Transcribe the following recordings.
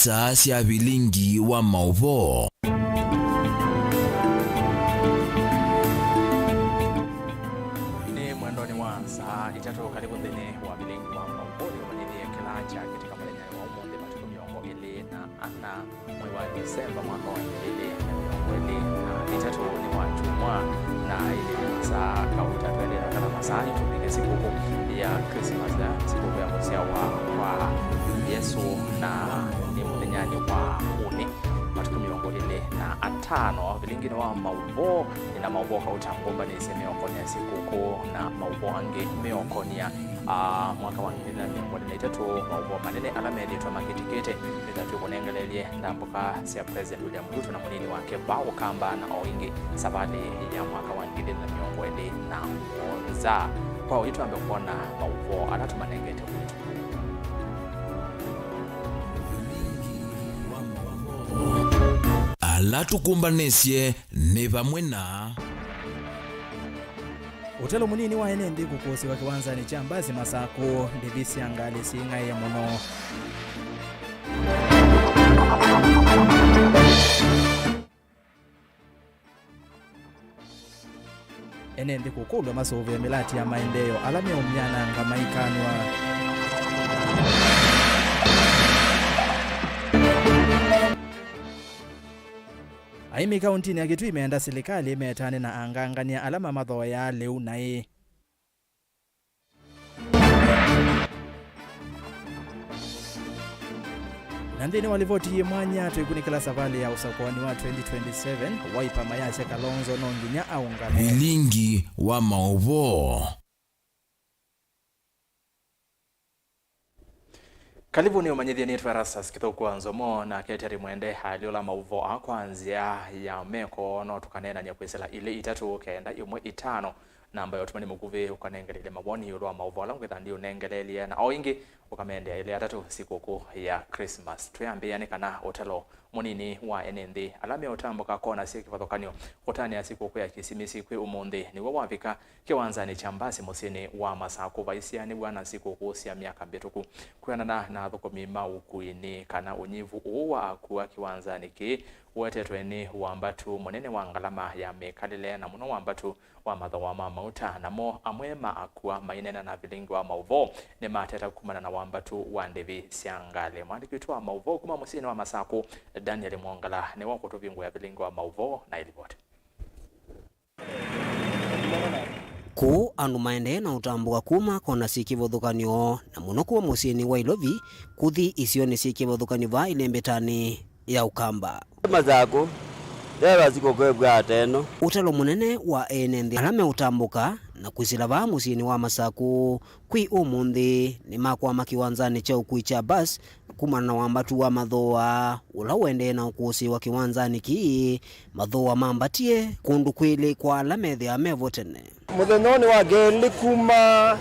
isa sia Vilingi wa Mauvoo. Ni mwendoni wa saa itatu karibu thini wa Vilingi wa Mauvoo wanyidhie kilacha katika malenya wa umonde matuku miongo ili na ana mwezi wa Disemba mwaka wa 2023 ni watumwa na ili saa kauta tuendelea na kala masani tupige sikukuu ya Christmas na sikukuu ya Musia wa Yesu na ni mlenyani wa uni matuku miongo ili na atano Vilingi wa Mauvoo ina Mauvoo kautangomba ni semeo ya sikukuu na Mauvoo ange meokonia mwaka wa 2023 Mauvoo manene alamedi twa makitikete nitatu kunengelelie ndambuka sia President William Ruto na munini wake bao kamba na oingi sabali ya mwaka wa 2020 na onza kwa wito ambe kuona Mauvoo anatumanengete wetu alatukumbanesye ne bamwena utelo munini wa NND kukosi wa kiwanza ni chambazi masako ndivisi angali singa ya muno NND kukulwa masovu ya milati ya maendeleo alame umnyana ngamaikanwa Aimi kauntini ya Kitu imeenda serikali imetane na angangania alama madhoya leo nae. Nandini walivoti mwanya tuikunikila savali ya usakoni wa 2027 waipa mayashe Kalonzo nonginya aungane. Vilingi wa Mauvoo. Karibu ni umanyidhi ni ERASTUS kitoko NZOMO na keteri mwende haliola Mauvoo akwanzia ya meko no tukanena nyakwesela ile itatu kenda imwe itano namba yotumani mukuve ukanengelele maboni yulwa Mauvoo langwetha ndio nengelele na oingi ukamende ile atatu sikukuu ya Christmas tuyambiane kana otelo munini wa NND alame otamboka kona sikivathokanio utani ya sikukuu ya kisimisi kwe umundi ni wawavika kiwanzani chambasi musini wa masako vaisiani bwana sikukuu sia miaka mbituku kuyanana na thukumi maukuini kana unyivu uwa kuwa kiwanzani ki wetetwe ni wambatu munene wa ngalama ya mekalile na muno wambatu wa mathawa mauta namo amwema akuwa mainena na Vilingi wa Mauvoo ni mateta kumana na wambatu wa ndevi siangale mwandiki wa Mauvoo kuma musini wa masako Daniel Mwangala ni wako tuvingu ya Vilingi wa Mauvoo na ilipoti ku andu maende na utambuka kuma kona sikivothukanio na muno kuwa musini wa Ilovi kuthi isioni sikivothukanio va ilembetani ya ukamba mazako leo zikokebwa ateno utalo munene wa NND alame utambuka na kwisila musini wa masaku kwi umundi ni makwa makiwanzani cha ukuicha bus kumana na wambatu wa mathoa ula wende na ukusi wa kiwanzani ki mathoa mambatie kundu kwili kwa alamethi ya mevotene muthenoni wa geli kuma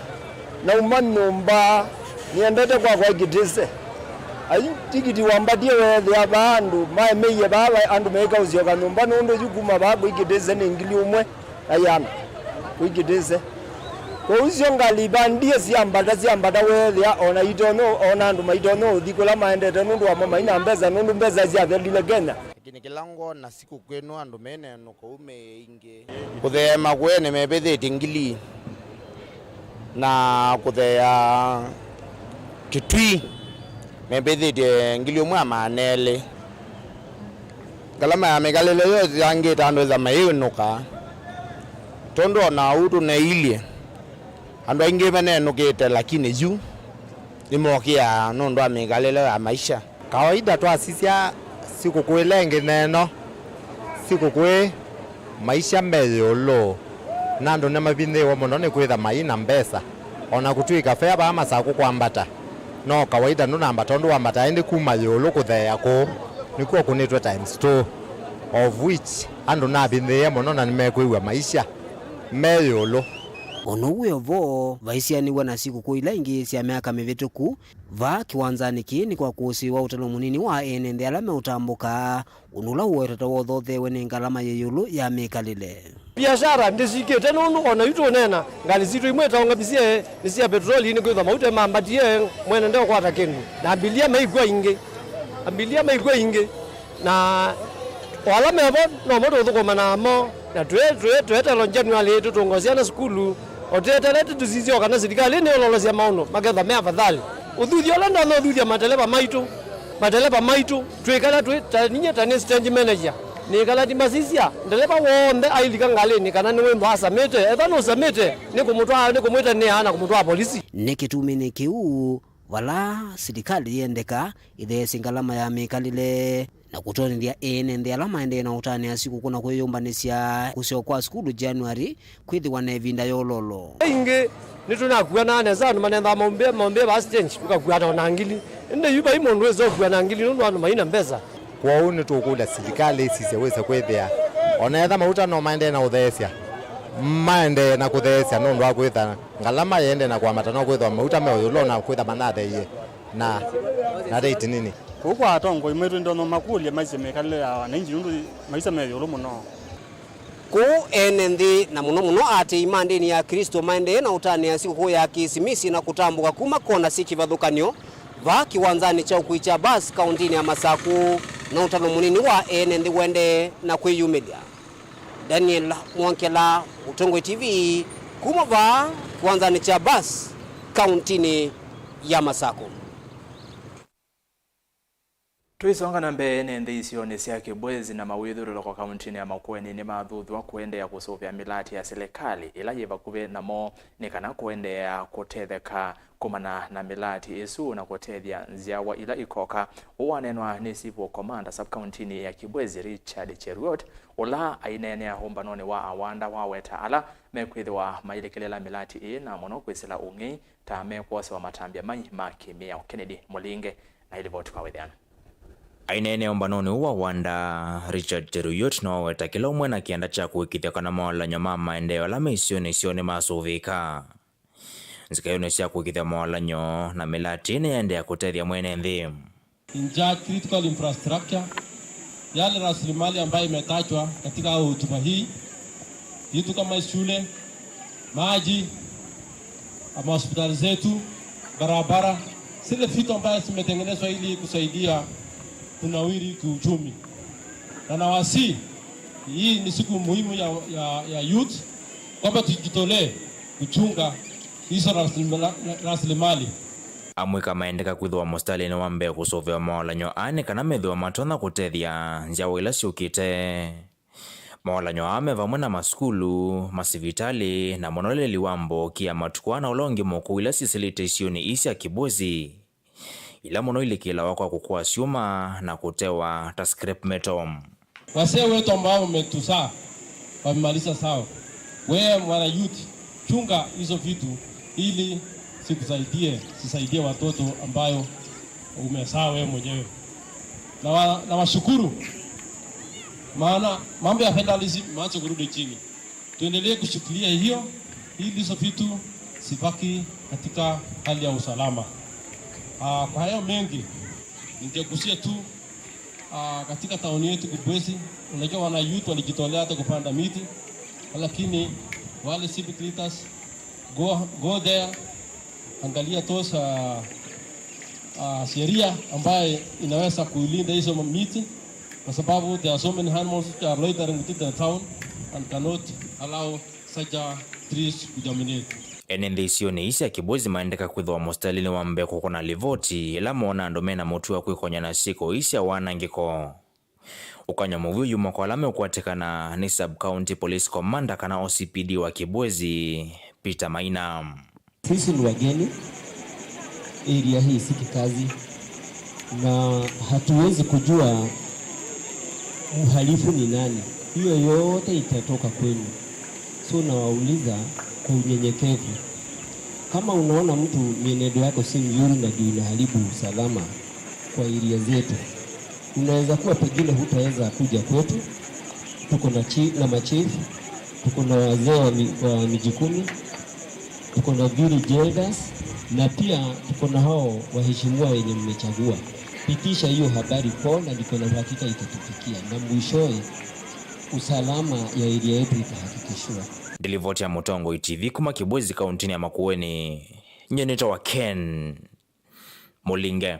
na umanyumba niendete kwa igitise ai tikiti wambatie wethi abandu mai meye baba andu meka uzioka nyumba nondo yukuma bago igitise ni ngili umwe ayana kuigitise kwa uzio ngali bandie siambata wethi ona itono ona andu maitono thikula maendete nundu wa mama ina mbeza zia thelile Kenya kini kilango na siku kwenu andu mene nuko ume inge kuthema kwene mebethete ngili na kuthea kitwi mebethete ngili umwe amanele galama ya megalele yote yangeta andu za mayunuka tondo na utu na ilie andu aingi bene nukete lakini juu imokia nondo amegalele ya maisha kawaida twasisia sikukuu ilenge neno sikukuu maisha meyolo nando ne mabindhiwa muno ni kwitha maina mbesa ona kutwika fea ba masaku kwambata no kawaida no namba tondu wambata ende kuma yolo kuthea ko nikuo kunitwe times 2 of which ando na bindhiwa muno na nimekwiwa maisha meyolo ono uyovo vaisianiwa na sikukuu ila ingi sia miaka mivituku va kiwanzani kini kwa kusi wa utalo munini wa NND alame utambuka unula uwetata wothothewe ni ngalama yeyulu ya mikalile biashara ndisikete nundu ona itu nena ngali zitu imwe taonga bisie nisia petroli ni kwitha maute mambatie mwene ndeo kwata kengu na bilia maigwa ingi ambilia maigwe ingi na wala mebo no moto thukuma namo na twete lonjanuali tutungosiana skulu otetele tuzizi kana serikali ni ololosia mauno magetha me afadhali uthuthia ola ndo uthuthia mateleba maitu twikala twitaninya tani stage manager ni kala timasisia ndeleba wonde ailika ngaleni kana ni wemba samete ethano samete ni kumwita ni ana kumutwa polisi ni kitumini kiu wala serikali yendeka ithesi ngalama ya mikalile na kutonithia ene alama ende na utani ya siku kuna kwiyumbanisya kusio kwa skulu January kwithiwa na evinda yololo inge nitunakuwa nane zanu manenda mombe bas change tukakuwa na ngili ende yuba imondo wezo kuwa na ngili ndo anu maina mbesa kwa uni tukula serikali sisiweza kwithia onetha mauta no maende na uthesia maende na kuthesia no ndo kwitha ngalama yende na kwa matano kwithwa mauta meyo na kwitha manathe ye na date nini kwa atongo imwetu ndo no makulia maisha mekale ya nanji ndo maisha meyo muno ku enenthi na muno ati imandini ya Kristo maende na utani ya siku ya kisimisi na kutambuka kuma kona sikivathukanio va kiwanzani cha ukuicha bas kauntini ya Masaku na utano munini wa enenthi wende na kwiyumilia. Daniel Mwankela, Utongo TV, kuma va kiwanzani cha bas kauntini ya Masaku. Tuisonga na mbene ndi isione sia kibwezi na mawithuro kwa kauntini ya Makueni ni mathuthwa kuendea kusuvya milati ya serikali ila yiva kuve namo ni kana kuendea kutetheka kumana na milati isu na kutethia nziawa ila ikoka uwanenwa ni sipo komanda sub kauntini ya Kibwezi Richard Cheruiyot ula ainenea humbanoni wa awanda wa weta ala mekwithwa mailekelela milati na mono kwisila ungi ta mekwose wa matambia mai makimia Kennedy Mulinge na ilivoti kwa wedhiana ainene ombanoni uwa wanda Richard Cheruiyot no weta kila umwe na kianda cha kuikithia kana mawala nyoma maendeo la isione masuvika nzikayone sia kuikithia mawala nyo na milati ni ende ya kutethia mwene nthi inja critical infrastructure yale rasilimali ambayo imetajwa katika hotuba hii vitu kama shule, maji, ama hospitali zetu, barabara, zile vitu ambayo zimetengenezwa ili kusaidia kunawiri kiuchumi. Na nawasi hii ni siku muhimu ya youth kwamba tujitolee kuchunga hizo rasilimali. Amwika maendeka kwithwa mostali ni wambe kusovea mawalanyo ane kana methwa matona kutethia njawo ila siukite. Mawalanyo ame vamwe na maskulu, masivitali na monoleli wambo kia matukwana ulongi moku ila sisilite isioni isi ya Kibwezi. Ila mono ilikila wakwa kukua siuma na kutewa taskrep metom. Wase wetu ambao umetusaa, wamemalisa sawa. Wewe mwana youth, chunga hizo vitu ili sisaidie watoto ambayo umesaa wewe mwenyewe. Na washukuru. Maana mambo ya federalism maanza kurudi chini. Tuendelee kushikilia hiyo ili hizo vitu sibaki katika hali ya usalama. Kwa hayo mengi ningekusia tu katika tauni yetu Kibwezi, unajua wana youth walijitolea hata kupanda miti, lakini wale civic leaders go there, angalia tosa sheria ambaye inaweza kuilinda hizo miti, kwa sababu there are so many animals which are loitering within the town and cannot allow such trees to dominate. Enende isione isi ya Kibwezi maendeka kwithwa mostalini wambe kukona livoti ila mona ndomena mutua kwikonya na siko isi ya wanangiko. Ukanya Mauvoo yuma kwa lame ukwatekana ni sub-county police commander kana OCPD wa Kibwezi Peter Maina. Sisi ni wageni, area hii si kikazi na hatuwezi kujua uhalifu ni nani. Hiyo yote itatoka kwenu. So nawauliza kwa unyenyekevu, kama unaona mtu mienendo yako si mzuri na ndio inaharibu usalama kwa area zetu, unaweza kuwa pengine hutaweza kuja kwetu. Tuko na machifu, tuko na wazee wa mijikumi, tuko na village elders na pia tuko na hao waheshimiwa wenye mmechagua. Pitisha hiyo habari kwa na niko na hakika itatufikia na mwishowe usalama ya area yetu itahakikishwa. Delivoti ya Mutongo TV kuma Kibwezi kauntini ya Makueni. Nyenito wa Ken Mulinge.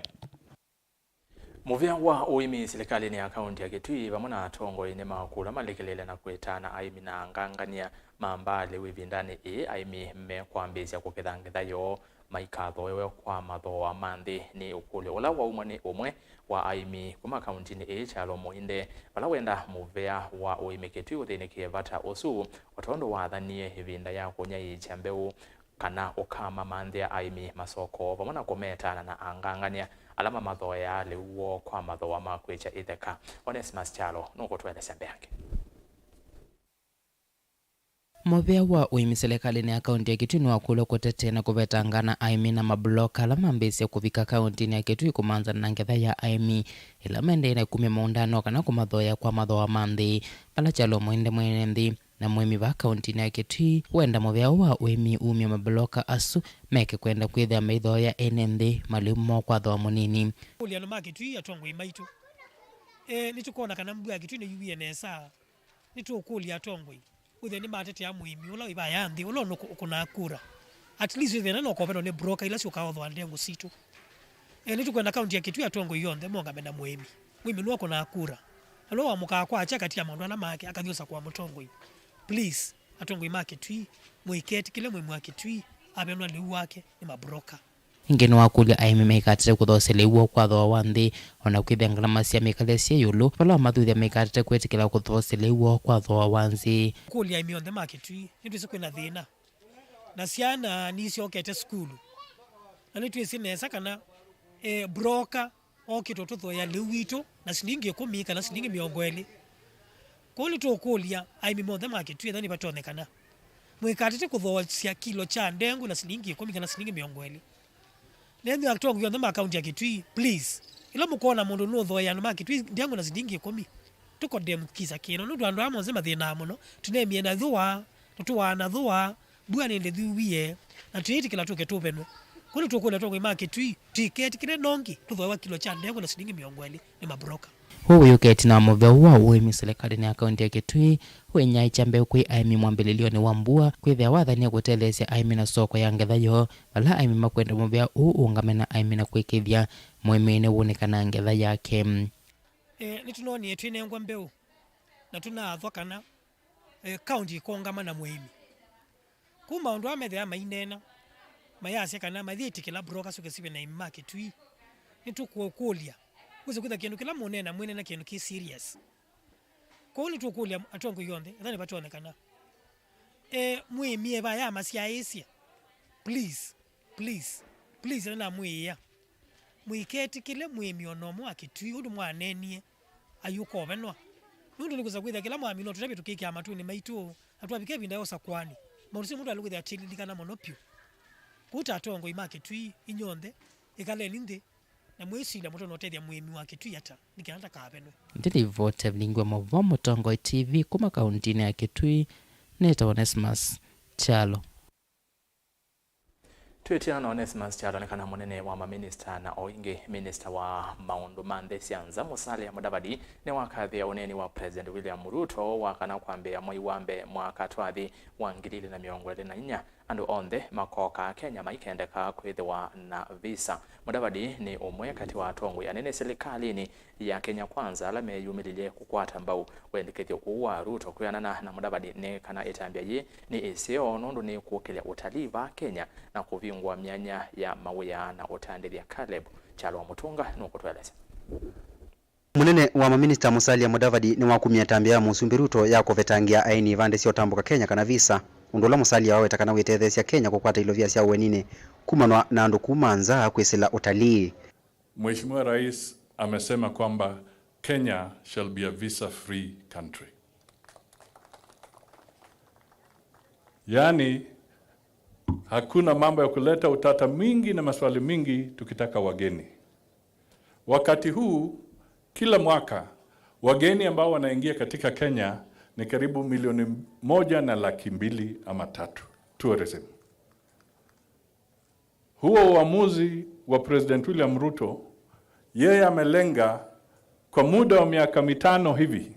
Muvea wa uimi serikali ni akaunti ya Kitui vamona atongo ine makula malekelele na kuetana aimi na angangania mambale wivindani aimi mmekwambizia kukithangitha yo maikatho wewe kwa mathoa manthi ni ukule ula wa umwe ni umwe wa aimi kuma akaunti ni chalo muinde vala wenda muvea wa uimi Kitui uthinikie vata usu otondo wathanie ivinda ya kunyai chambeu kana ukama manthi ya aimi masoko vamona kumetana na angangania alama mathoya liwo kwa mathoa makwicha itheka. Onesimus Chalo nuko twelesya mbeyake. Muvea wa uimi serikali ni akaunti ya Kitui ni wakule kutete na kuvetangana aimi na mabloka alama mbesi ya kuvika akaunti ni ya Kitui kumanza na ngetha ya aimi ila mende ina kumia maundano kana kumathoya kwa mathoa manthi pala Chalo muinde mwenendi na mwemi va akaunti ni ya Kitui wenda muvea wa uimi umia mabloka asu meke kwenda kwithia maithoya enenthi malimu kwa thoa munini uliano ma Kitui atongo imaitu nitukona kana mbu ya Kitui ni yuwie nesa nitukulia atongo uthe ni matete ya muimi ula iba yanthi ula kuna kura at least uthe na nokopero ne broker ila sio kawo thwa ndengo situ nitukwenda akaunti ya Kitui atongo yonthe monga mena muimi nuo kuna kura alo wa muka kwa acha kati ya maundu ala make akanyusa kwa mutongo please atongo ima Kitui muiketi kile muimu wa Kitui abenwa liu wake ni mabroka ingeni wakulia aimi meikatite kuthosele uo kwa thoa wanthi ona kwithia ngalama cia mikalesia yulu pala mathuthia meikatite kwetikila kuthosele uo kwa thoa wanthi kulia aimi onthe ma Kitui nitwise kwina thina na ciana niciokete skulu na nitwise nesa kana broker okito tuthoya liu witu na silingi 10 kana silingi 20 kuli tukulia aimi monthe ma Kitui thani batonekana mwikatite kuthosia kilo cha ndengu na silingi 10 kana silingi 20 nende atongo yonthe ma akaunti ya Kitui please ila mukona mundu no thoya no ma Kitui ndengu na silingi 10 tuko dem kiza kino ndu andu amonze mathina muno tunemie na thua tuwa na thua bua nende thuwie na tuiti kila tuke tupenwe kuli tukula tongo ima Kitui ticket kile nongi tuthoya kilo cha ndengu na silingi 20 ni mabroka huo yuketi na muvea wa uimi serikali ni akaunti ya Kitui wenyai chambe kwi aimi mwambililioni wa mbua kwithia wathania kutelesya aimi na soko ya ngetha yo vala aimi makwenda muvea ungamena aimi na kwikithia mwemene wunikana ngetha yake nitunoni twine ngwa mbeu na tunathwa kana kaunti ikongama na muimi kuma undu amethia mainena mayase kana mathiitikila broker suke sibe na ima Kitui nitukuokulia kuze kwitha kindu kila munena mwene na kindu ki serious ko ni tukulia atongo yonthe thani batonekana mwimie ba ya masia asia please na mwiya mwiketi kile mwimi onomo wa Kitui undu mwanenie ayuko benwa nundu nikuza kwitha kila mwami no tutabe tukikia amatuni maitu atwabike binda yosa kwani marusi mundu alikuthia chilindikana monopio kuta atongo ima Kitui inyonthe ikale ninde na mwesi la mutono tethia muimi wa Kitui ata nikianda kabenwe ndili vote Vilingi wa Mauvoo Mutongo TV kuma kaunti ya Kitui neta Onesimus Chalo Twetia na Onesimus Chalo nekana munene wa maminista na oinge minister wa maundu manthe sianza Musalia Mudavadi ne wakathia uneni wa President William Ruto wakana kwambia mwai wambe mwaka twathi wa 2024 andu onthe makoka Kenya maikendeka kwithiwa na visa. Mudavadi ni umwe kati wa atongo ya nene serikalini ya Kenya Kwanza ala meyumililie kukwata mbau wendikithio kuwa Ruto kuyanana na Mudavadi ne kana itambia ye ni isio nundu ni kuokelea utalii va Kenya na kuvingwa myanya ya mawia na utandithia Caleb Chalo Mutunga nuko tweleza. Munene wa maminista Musalia Mudavadi ni wakumia tambia Musumbi Ruto ya kuvetangia aini vande sio tambuka Kenya kana visa undula Musalia wawe takana wetethesya Kenya kukwata ilovia sia wenine kumanwa na andu kumanza kwisila utalii. Mheshimiwa Rais amesema kwamba Kenya shall be a visa free country. Yani hakuna mambo ya kuleta utata mingi na maswali mingi tukitaka wageni. Wakati huu kila mwaka wageni ambao wanaingia katika Kenya ni karibu 1.2 ama 3 tourism. Huo uamuzi wa President William Ruto yeye amelenga kwa muda wa miaka 5 hivi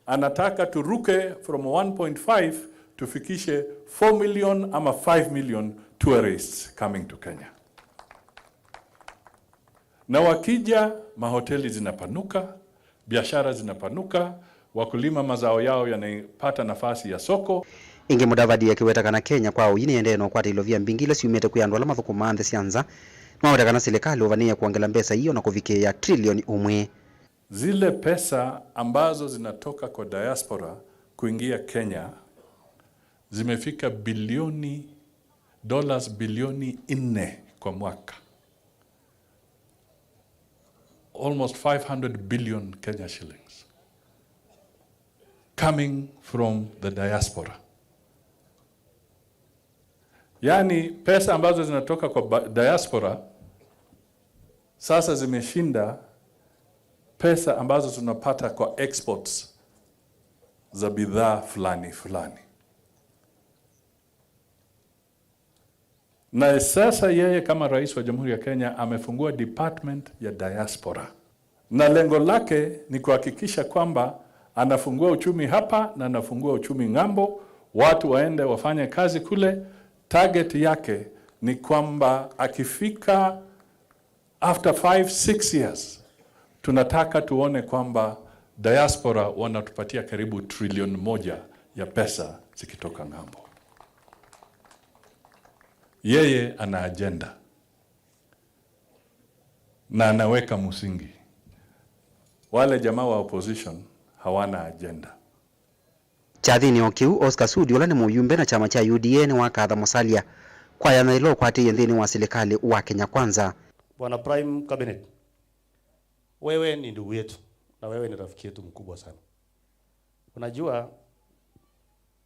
anataka turuke from 1.5 tufikishe 4 million ama 5 million tourists coming to Kenya. Na wakija, mahoteli zinapanuka, biashara zinapanuka, wakulima mazao yao yanapata nafasi ya soko. Ingi Mudavadi akiwetakana Kenya kwa uyini endeno kwa ilovia mbingile siumete kuyandwala mathukuma anthe sianza mwawetakana serikali uvania kuongela mbesa hiyo na kufikia trilioni 1. Zile pesa ambazo zinatoka kwa diaspora kuingia Kenya zimefika dollars bilioni 4 kwa mwaka. Almost 500 billion Kenya shillings coming from the diaspora. Yani pesa ambazo zinatoka kwa diaspora sasa zimeshinda pesa ambazo tunapata kwa exports za bidhaa fulani. Na sasa yeye kama rais wa Jamhuri ya Kenya amefungua department ya diaspora. Na lengo lake ni kuhakikisha kwamba anafungua uchumi hapa na anafungua uchumi ng'ambo, watu waende wafanye kazi kule. Target yake ni kwamba akifika after 5-6 years tunataka tuone kwamba diaspora wanatupatia karibu trilioni 1 ya pesa zikitoka ng'ambo. Yeye ana agenda na anaweka msingi. Wale jamaa wa opposition hawana agenda. Chathini okiu Oscar Sudi ula ni muyumbe na chama cha UDA ni wakatha Musalia kwa yanailo kwa ati nthini wa serikali wa Kenya Kwanza. Bwana Prime Cabinet, wewe ni ndugu yetu na wewe ni rafiki yetu mkubwa sana. Unajua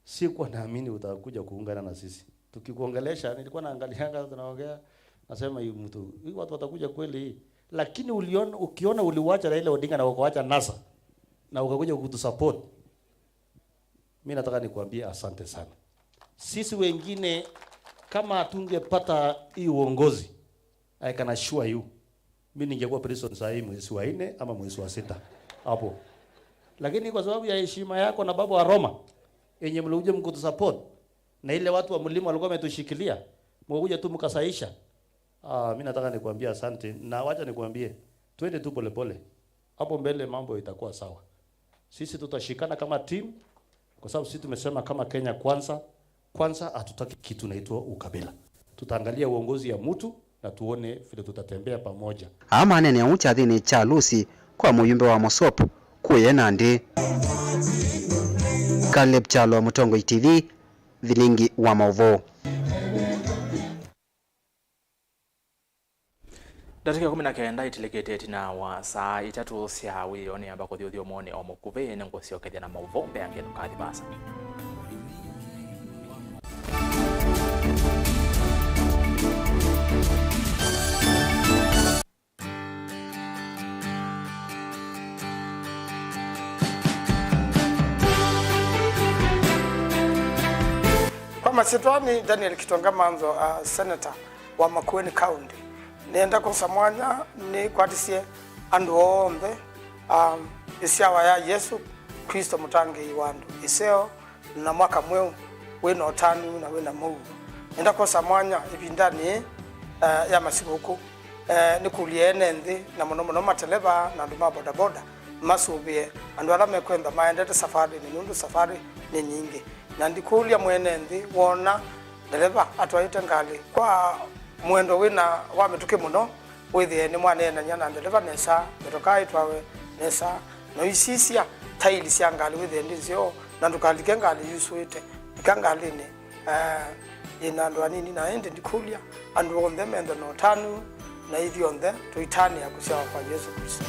sikuwa naamini utakuja kuungana na sisi. Tukikuongelesha nilikuwa naangalianga tunaongea nasema huyu mtu hii watu watakuja kweli, lakini ukiona uliwacha Raila Odinga na ukaacha NASA na ukakuja kutusupport, mimi nataka nikuambie asante sana. Sisi wengine kama tungepata hii uongozi, I can assure you mimi ningekuwa president saa hii mwezi wa 4 ama mwezi wa 6 hapo. Lakini kwa sababu ya heshima yako na baba wa Roma yenye mlikuja mkutusupport na ile watu wa mlima walikuwa wametushikilia, mkuja tu mkasaisha. Mimi nataka nikwambie asante, na wacha nikwambie twende tu polepole. Hapo mbele mambo itakuwa sawa. Sisi tutashikana kama team kwa sababu sisi tumesema kama Kenya kwanza hatutaki kitu naitwa ukabila. Tutaangalia uongozi ya mtu na tuone vile tutatembea pamoja. Ama nene ya Chathini cha Lucy kwa muyumbe wa Mosop kuye Nandi. Caleb Chalo wa Mutongo TV, Vilingi wa Mauvoo. Dakika 19 itilikete na wa saa 3 cia wioni ambako thiothio mone o mukuve ne ngosio kethia na Mauvoo mbe angeno kathi basa. Kwa masitwani Daniel Kitonga Manzo, senator wa Makueni County. Nenda kusamwanya ni kwatisie andu ombe isiawa ya Yesu Kristo mutangi wandu iseo na mwaka mweu wina otanu na wina Mauvoo. Nenda kusamwanya ibindani ya masibuku ni kuliene nthi na muno mateleba na nduma bodaboda masubie andu ala mekwenda maendete safari ni nundu safari ni nyingi na ndikulia mwene nthi wona dereva atwaite ngali kwa mwendo wina wa mituke muno withie ni mwane na nyana dereva nesa metoka itwawe nesa no isisia taili cia ngali withie ndizio na ndukalike ngali yusuite ikangali ni ina ndo anini na ende ndikulia andu onthe mendo no tanu na ithio onthe tuitani ya kusia kwa Yesu Kristo.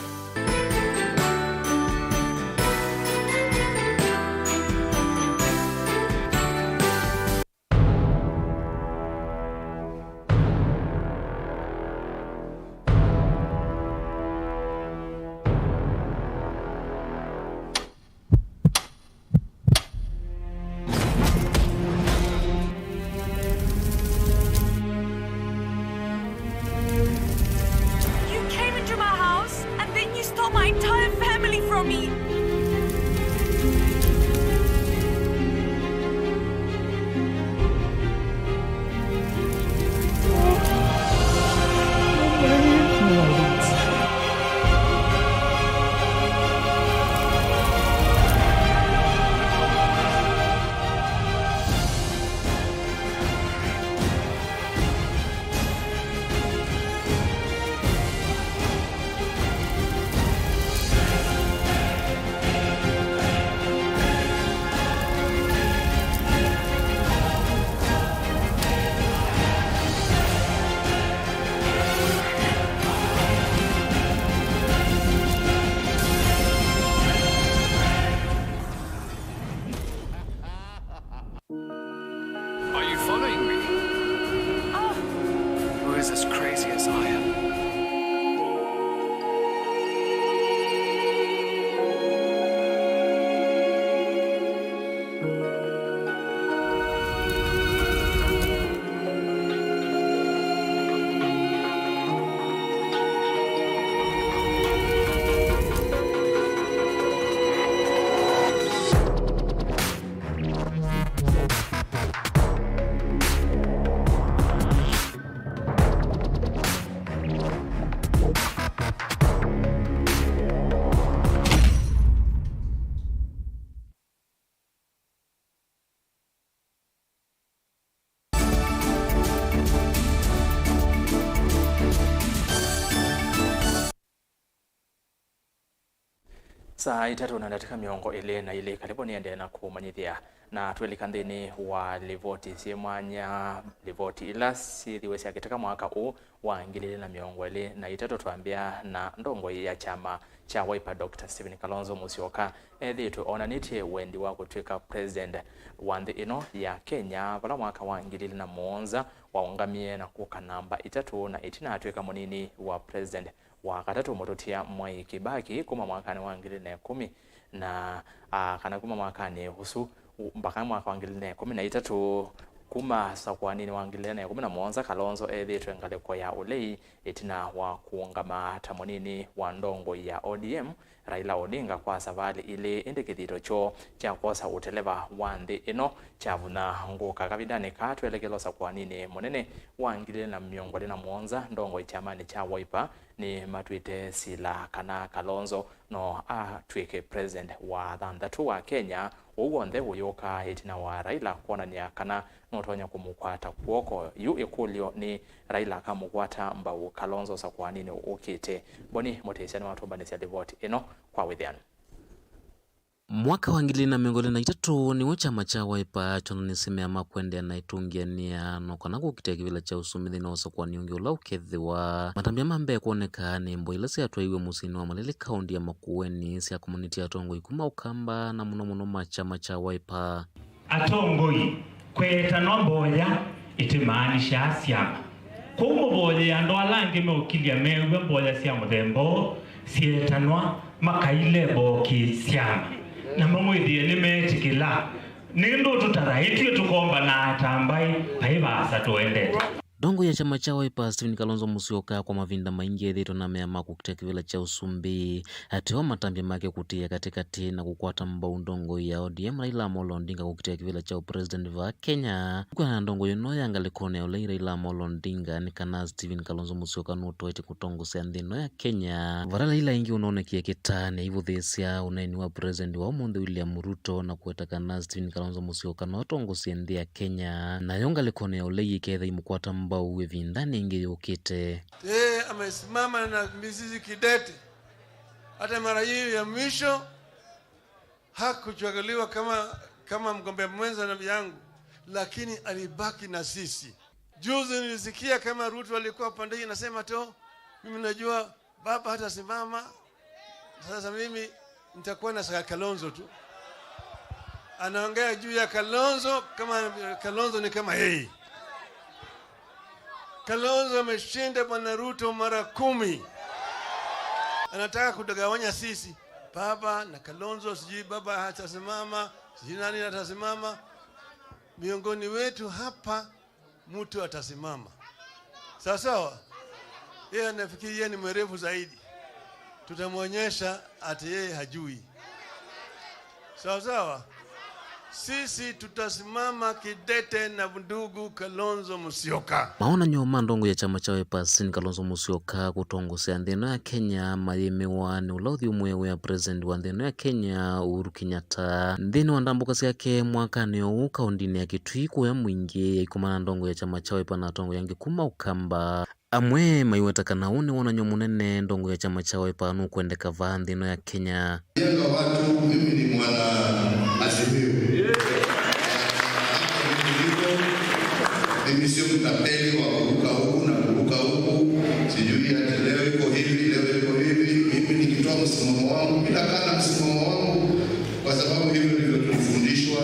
You came into my house and then Saa itatu na dakika miongo ile na ile karibuni ende na kumanyithia na twelikandini wa livoti siemanya livoti ila sithiwesi akitaka mwaka huu wa ngilile na miongo ile na itatu tuambia na ndongo ya chama cha Wiper Dr. Stephen Kalonzo Musyoka ethitu onanite wendi wa kutwika president wa nthi ino ya Kenya vala mwaka wa ngilile na muonza waungamie na kuka namba itatu na itina atwika munini wa president wa katatu mototia Mwai Kibaki kuma mwakani wa ngilile na 10 na kana kuma mwakani husu mpaka mwaka wa ngilile na 13 kuma sakwanini wa ngilile na 11 Kalonzo ethitu ngaleko ya ulei itina wa kuungama tamonini wa ndongo ya ODM Raila Odinga kwa savali ile indikithito cho cha kosa uteleva wa nthi ino chavuna nguka kavidani katwelekelo sakwanini munene wa ngilile na miongo na muonza ndongo ichamani cha Wiper ni matwite sila kana Kalonzo no atwike president wa thanthatu wa Kenya uwonde uyoka itina wa Raila kuonania kana notonya kumukwata kuoko yu ikulio ni Raila kamukwata mbau Kalonzo sakwanini ukite boni motesiani watumbanisia livoti ino kwa withiano. Mwaka wa 2023 ni chama cha Wiper chono nisemea makwende na itungiania no kana kukitia kivila cha usumithi na kwa niungi ula ukethiwa matambia mambe kuoneka ni mboila sia twaiwe musini wa Malele kaunti ya Makueni sia community atongo ikuma ukamba na muno machama cha Wiper atongoi kweta no mboya itimaanisha siama kumo boya ndo alange meokilia mewe mboya sia muthembo sietanwa makaile boki siama na mamwithie ni metikila nindo tutaraitwe tukomba na atambai paibasa tuendete dongo ya chama cha Wiper Stephen Kalonzo Musyoka kwa mavinda maingi ethito na meama kukitia kivila cha usumbi atiwa matambia make kutia katikati na kukwata mbau ndongo ya ODM Raila Amolo Odinga kukitia kivila cha president va Kenya kwa na ndongo yono ya ngalikone ole Raila Amolo Odinga ni kana Stephen Kalonzo Musyoka nuto eti kutongo sia ndino ya Kenya varala ila ingi unaonekia kitane hivyo thesia unaini wa president wa Umundi William Ruto na kueta kana Stephen Kalonzo Musyoka no tongo sia ndi ya Kenya na yonga likone ole iketha imukwata uwe vindani inge yokite. Amesimama na mizizi kidete. Hata mara hii ya mwisho hakuchaguliwa kama mgombea mwenza na yangu, lakini alibaki na sisi. Juzi nilisikia kama Ruto alikuwa pande hii nasema to mimi najua baba hata simama. Sasa mimi nitakuwa na Kalonzo tu. Anaongea juu ya Kalonzo kama Kalonzo ni kama yeye. Kalonzo ameshinda bwana Ruto mara 10. Anataka kutagawanya sisi. Baba na Kalonzo sijui baba hatasimama, sijui nani hatasimama. Miongoni wetu hapa mtu atasimama. Sawa sawa? Yeye anafikiri yeye ni mwerevu zaidi. Tutamwonyesha ati yeye hajui. Sawa sawa? Sisi tutasimama kidete na ndugu Kalonzo Musyoka. Maona nyoma ndongo ya chama cha Wiper Stephen Kalonzo Musyoka kutongosia ndino ya Kenya mayemewa ni ulauthi umwewe ya president wa ndino ya Kenya Uhuru Kenyatta ndino wandambuka siake mwaka neo kaundini ya Kitui ya mwingi ya ikumana ndongo ya chama cha Wiper na tongo yangi kuma ukamba amwe maiweta kanaune wana nyomunene ndongo ya chama cha Wiper nu kuendeka vaa ndino ya Kenya. Yenga watu mimi ni mwana Azimio. Mimi sio mtapeli wa kuruka huku na kuruka huku. Sijui hata leo iko hivi, leo iko hivi. Mimi nikitoa msimamo wangu, mimi nakaa msimamo wangu kwa sababu hivyo ndivyo tulifundishwa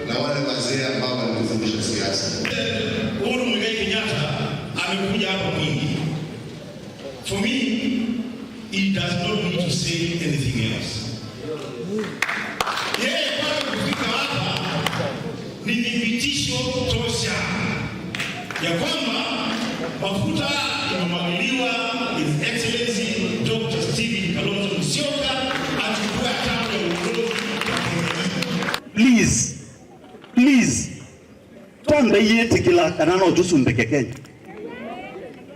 na wale wazee ambao walifundisha siasa. Uhuru Muigai Kenyatta amekuja hapa mwingi. For me, he does not need to say anything else. Yeye kwa kufika hapa ni thibitisho tosha ya kwamba mafuta yamemwagiliwa His Excellency Dr. Stephen Kalonzo Musyoka achukua hatamu ya uongozi. Please twambe yete kila kanano tusumbeke Kenya.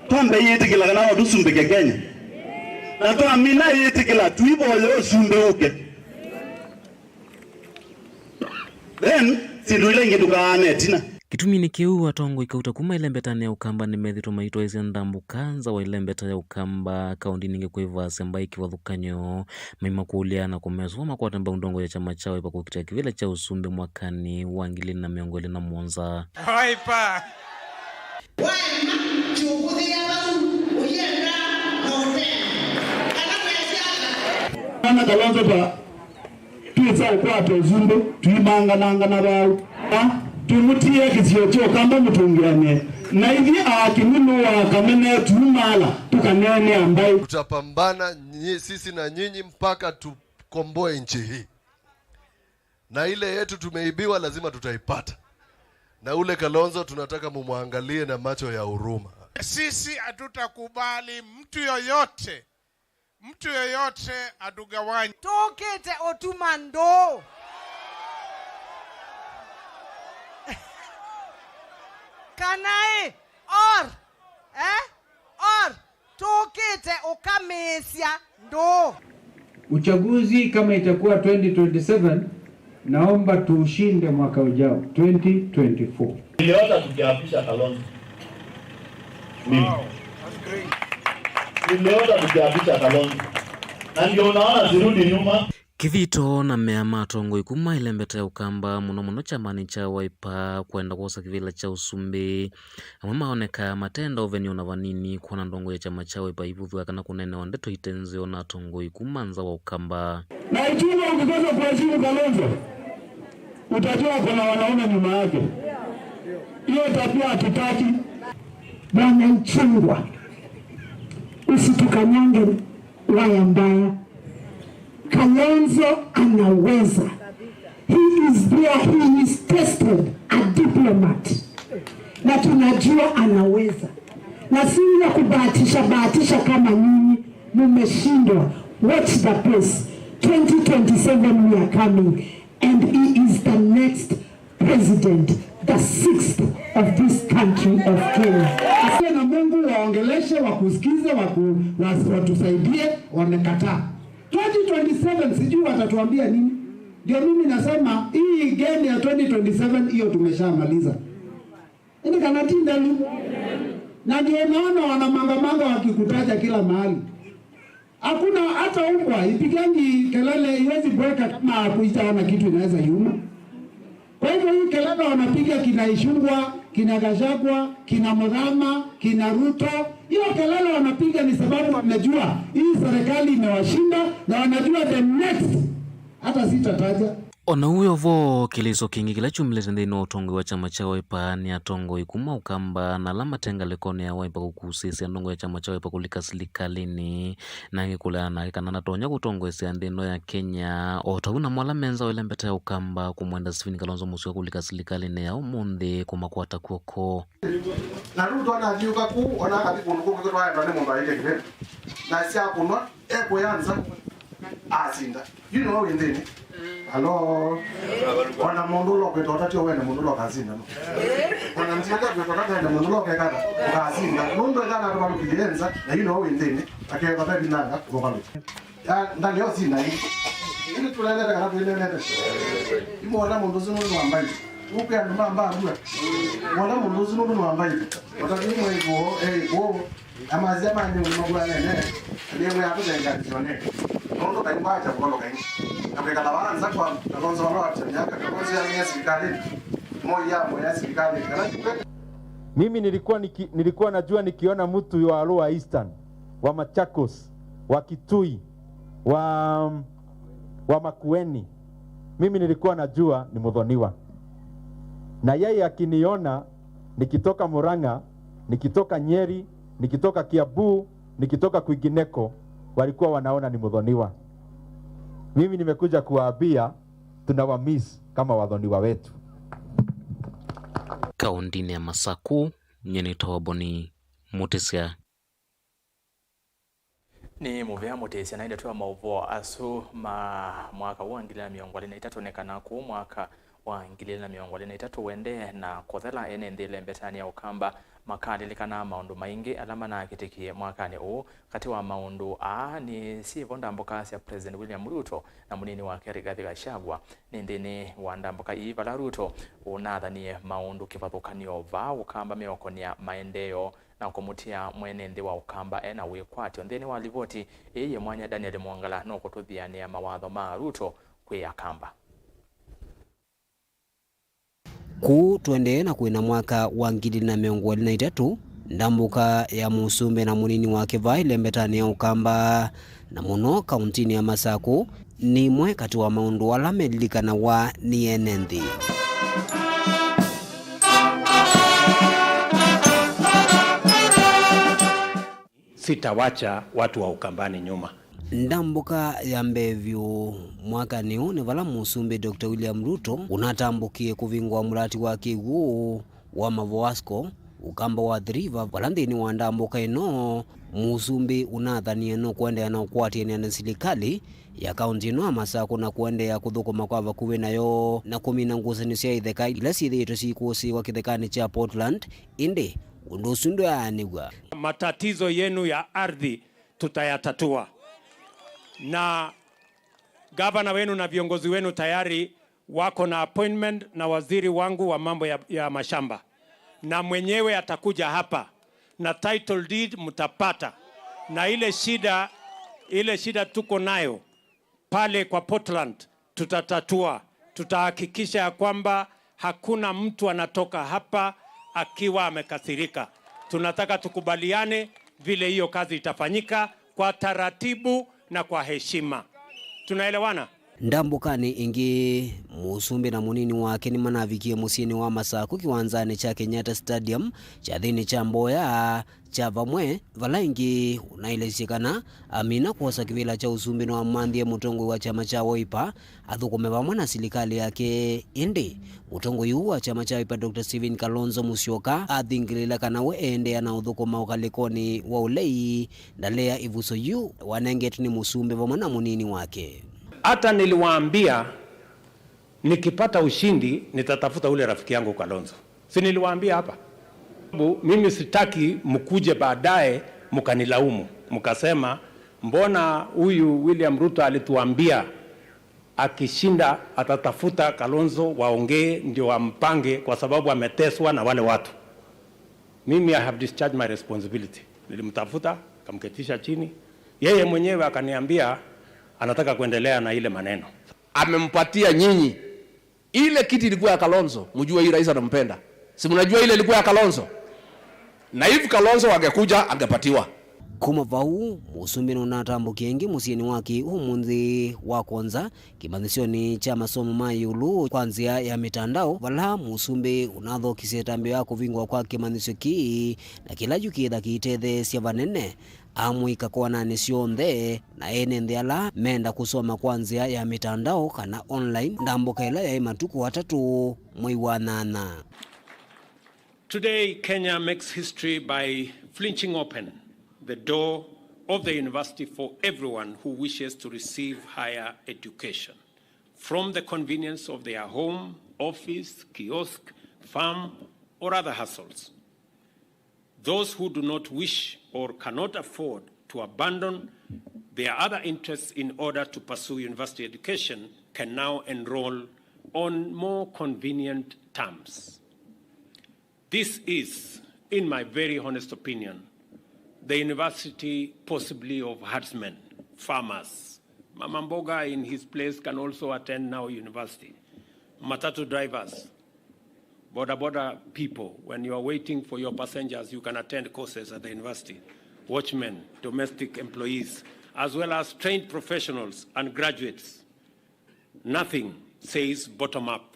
Twambe yete kila kanano tusumbeke Kenya. Na twamina yete kila tuiboyo sumbeuke. Then sinduile ngetukaane tina Kitumini kiu atongo ikauta kuma ilembetani ya ukamba ni methito maito ezi ndambu kanza wa ilembeta ya ukamba kaundi ninge kuiva semba ikiwathukanyo maima kuulia na kumezwa makwata mba undongo ya chama chao ipa kukitia kivile cha usumbi mwakani wa 2007. Waipa Ana Kalonzo pa tuza ukwato uzumbe tuimanga nanga na bau tumutie kiziocho kamba mutungirane na hivi akimunu wa kamene tumala tukanene ambaye tutapambana sisi na nyinyi mpaka tukomboe nchi hii, na ile yetu tumeibiwa lazima tutaipata, na ule Kalonzo tunataka mumwangalie na macho ya huruma. Sisi hatutakubali mtu yoyote atugawanye. Tokete otumando kanae or tokete okamesia ndo. Uchaguzi kama itakuwa 2027, naomba tuushinde mwaka ujao 2024. Niliota tukiapisha Kalonzo. Niliota tukiapisha Kalonzo. Na ndio unaona zirudi nyuma. Kivito na meama tongo ikuma ilembeta ya ukamba muno chamani cha Wiper kwenda kuosa kivila cha usumbi amama oneka matenda oveni unavanini kuona ndongo ya chama cha Wiper ivuvu kana kunene ondeto hitenzi ona tongo ikumanza wa ukamba. Na ikiwa ukikosa kuheshimu Kalonzo utajua kuna wanaume nyuma yake. Hiyo tabia hatutaki. Bwana Mchungwa, usitukanyange waya mbaya. Kalonzo anaweza. He is there, he is tested, a diplomat. Na tunajua anaweza. Na si ya kubahatisha kama nyinyi mmeshindwa. Watch the pace. 2027 we are coming, and he is the next president, the 6th of this country of Kenya. Na Mungu waongeleshe, wakusikize, watusaidie, wamekataa. 2027 sijui watatuambia nini. Ndio mimi nasema hii game ya 2027 hiyo tumeshamaliza. Ni kanatinda lu. Na ndio naona wanamangamanga wakikutaja kila mahali. Hakuna hata umbwa ipigangi kelele iwezi kuweka kama kuitaona kitu inaweza yuma. Kwa hivyo hii kelele wanapiga kina Ishungwa, kina Gachagua, kina Mudhama, kina Ruto. Hiyo kelele wanapiga ni sababu wanajua hii serikali imewashinda na wanajua the next hata sitataja. Ona huyo vo kiliso kingi kila chumilete ndino utongo wa chama cha Wiper ni atongo ikuma ukamba na lama tenga lekone ya Wiper kukusisi ndongo ya chama cha Wiper kulika silikalini na ngikula na kanana tonya kutongo isi ndino ya Kenya otauna mwala menza wele mbeta ya ukamba kumwenda Stephen Kalonzo Musyoka kulika silikalini ya umundi kumakuata kuoko. Na Ruto anavyuka ku ona katibu nuko kwa ndani mumba yake kile na sia kunwa eko yanza asinda you know in then hello wana mundulo kwetota tio wene mundulo kazinda no wana mtaka kwetota tena mundulo kekata kazinda mundu kana kwa kulienza na you know in then akeka tabi nanga kwa ndani yo sina hii ili tulele kana tulele imona mundu zinu mwambai upe anduma mbamba mwana mundu zinu mwambai wataki mwevo amazema ni mugwa nene ndiye hapo zenga tione ndo kaimbacha kwa lokai na kwa kalawanza kwa Kalonzo walote miaka Kalonzo ya serikali moja serikali mimi nilikuwa najua nikiona mtu wa Lower Eastern wa Machakos wa Kitui wa Makueni, mimi nilikuwa najua ni mudhoniwa, na yeye akiniona nikitoka Murang'a, nikitoka Nyeri, nikitoka Kiambu, nikitoka kwingineko, walikuwa wanaona ni mudhoniwa. Mimi nimekuja kuwaambia tunawamiss kama wadhoniwa wetu. Kaundini ya Masaku nyeni tawaboni Mutesia ni muvea Mutesia na indetua Mauvoo asu mwaka wa 2023 nekana ku mwaka wa 2023 wende na kothela ene ndile mbetani ya ukamba makalilikana maundu maingi alama na kitikie mwakani huu kati wa maundu ni sivo ndambuka cia President William Ruto na munini wake Rigathi Gachagua ni ndini wa ndambuka ivala Ruto unathanie maundu kivathukanio va ukamba meokonia maendeo na kumutia mwenende wa ukamba na wikwatio ndini wa livoti iye mwanya Daniel Mwangala no kututhiania mawatho ma Ruto kwi akamba ku twende na kwina mwaka wa 2023 ndambuka ya musumbe na munini wake vaile mbetani ya ukamba na muno kauntini ya Masako ni mwe kati wa maundu wala medlikana wa ni enenthi. Sitawacha watu wa ukambani nyuma. Ndambuka ya mbevyu mwaka niu ni vala musumbe Dr. William Ruto unatambukie kuvingwa murati wake huu wa Mauvoo ukamba wa thriva vala nthini wa ndambuka ino musumbe unathanie no kuendea na ukwatiania na serikali ya kaunti ino ya Masako na kuendea kuthukuma kwa vakuwe nayo na kumina ngucanio cia itheka ila ciithitwe cikusiwa kithekani cha Portland indi undu ucio ndwanigwa. Matatizo yenu ya ardhi tutayatatua, na gavana wenu na viongozi wenu tayari wako na appointment na waziri wangu wa mambo ya mashamba, na mwenyewe atakuja hapa na title deed mtapata, na ile shida tuko nayo pale kwa Portland tutatatua. Tutahakikisha ya kwamba hakuna mtu anatoka hapa akiwa amekasirika. Tunataka tukubaliane vile hiyo kazi itafanyika kwa taratibu na kwa heshima. Tunaelewana? Ndambukani ingi musumbe na munini wake ni manavikie musini wa Masako kiwanzani cha Kenyatta Stadium cha thini cha Mboya cha vamwe vala ingi unaileshikana amina kuosa kivila cha usumbi na wamandhie mutongwe wa chama cha Wiper athukume vamwe na serikali yake indi mutongwe yu wa chama cha Wiper Dr. Stephen Kalonzo Musyoka athingilila kana we ende na uthukuma ukalikoni wa ulei ndalea ivuso yu wanengetu ni musumbe vamwe na munini wake. Hata niliwaambia nikipata ushindi nitatafuta ule rafiki yangu Kalonzo. Si niliwaambia hapa? Mimi sitaki mkuje baadaye mkanilaumu, mkasema mbona huyu William Ruto alituambia akishinda atatafuta Kalonzo waongee ndio wampange kwa sababu ameteswa na wale watu. Mimi I have discharged my responsibility. Nilimtafuta, kamketisha chini. Yeye mwenyewe akaniambia anataka kuendelea na ile maneno. Amempatia nyinyi ile kiti ilikuwa ya Kalonzo, mjue hii rais anampenda. Si mnajua ile ilikuwa ya Kalonzo? Na hivi Kalonzo wangekuja angepatiwa. Kuma vau musumbi unatambukia ingi musieni wake umunthi wa kwanza kimanisioni cha masomo mayulu kwanzia ya mitandao vala musumbi unathokisia tambio ya kuvingwa kwa kimanisio ki na kila jukitha kiitethe cia vanene amwika kwa nani cionthe na ene nthiala menda kusoma kwanzia ya mitandao kana online ndambuka ila ya matuku 3 mwei wa 8. Today Kenya makes history by flinching open the door of the university for everyone who wishes to receive higher education from the convenience of their home, office, kiosk, farm or other hustles. Those who do not wish or cannot afford to abandon their other interests in order to pursue university education can now enroll on more convenient terms. This is, in my very honest opinion, the university possibly of herdsmen, farmers. Mama Mboga in his place can also attend now university. Matatu drivers, boda people, when you are waiting for your passengers, you can attend courses at the university. Watchmen, domestic employees, as well as trained professionals and graduates. Nothing says bottom up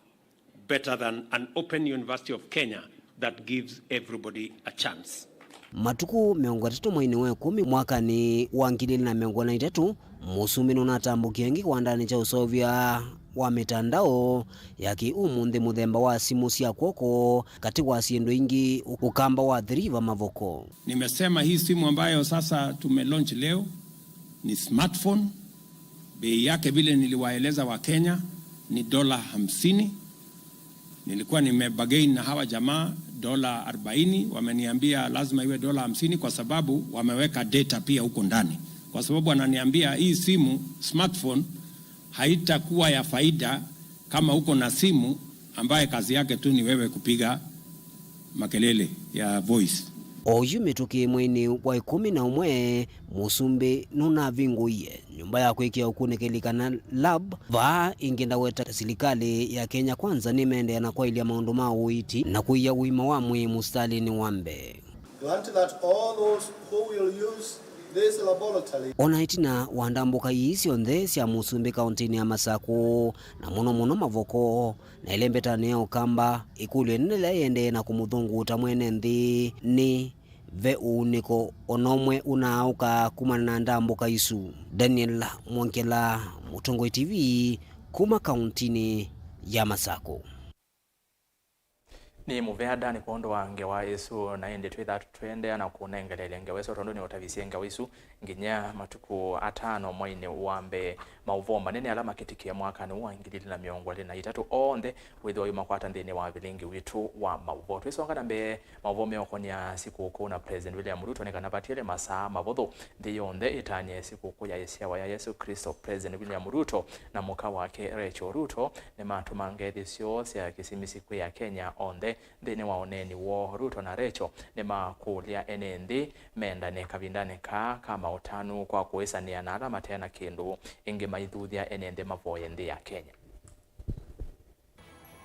better than an open University of Kenya that gives everybody a chance. Matuku 3 mwezi wa 10 mwaka ni wa 2023 musumbi unatambukia ingi kwa ndani cha usovya wa mitandao yaki umunthi muthemba wa simu cia kwoko katika asiendo ingi ukamba wa thriva mavoko. Nimesema hii simu ambayo sasa tumelaunch leo ni smartphone. Bei yake vile niliwaeleza wa Kenya ni $50. Nilikuwa nimebagain na hawa jamaa $40, wameniambia lazima iwe $50 kwa sababu wameweka data pia huko ndani. Kwa sababu wananiambia hii simu smartphone haitakuwa ya faida kama uko na simu ambaye kazi yake tu ni wewe kupiga makelele ya voice. Oyu mituki mwini wa 11 musumbi nuna vinguye nyumba ya kwikia ukunekelikana lab va ingenda weta serikali ya Kenya Kwanza nimende na kwa ile maundu mauiti na kuya uima wa mwi mustalini wambe. Grant that all those who will use this laboratory onaitina wandambuka isi onthe cia musumbi kauntini ya Masaku na muno Mavoko na ilembetani ya ukamba ikulu nile yende na kumuthungu tamwene nthi ni ve uniko onomwe unauka kumana na ndambuka isu. Daniel Mwankela, Mutongoi TV, kuma kauntini ya Masaku. Ni muveada ni pondo wange wa Yesu na ende twitha twende na kunengelele ngeweso tondo ni otavisia ngewesu nginya matuku 5 mwaine uambe Mauvoo manene alama kitiki ya mwaka ni wa 2023 onde witho yumakwata ndene wa Vilingi witu wa Mauvoo twisonga nambe Mauvoo meokonia siku kuu na President William Ruto nekana batile masaa mavotho ndiyo onde itanye siku kuu ya Yesia ya Yesu Kristo. President William Ruto na muka wake Rachel Ruto ne matumange thisio cia kisimisi kuu ya Kenya onde ndene wa oneni wo Ruto na Rachel ne makulia enendi menda ne kavindane kama utanu kwa kuesania na alama tena kindu inge maithuthia enende mavoye ndi ya Kenya.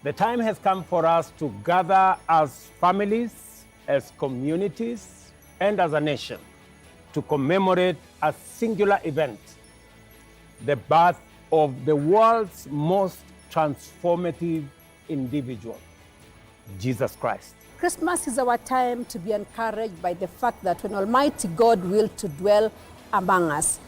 The time has come for us to gather as families, as communities, and as a nation to commemorate a singular event, the birth of the world's most transformative individual, Jesus Christ. Christmas is our time to be encouraged by the fact that when Almighty God willed to dwell among us,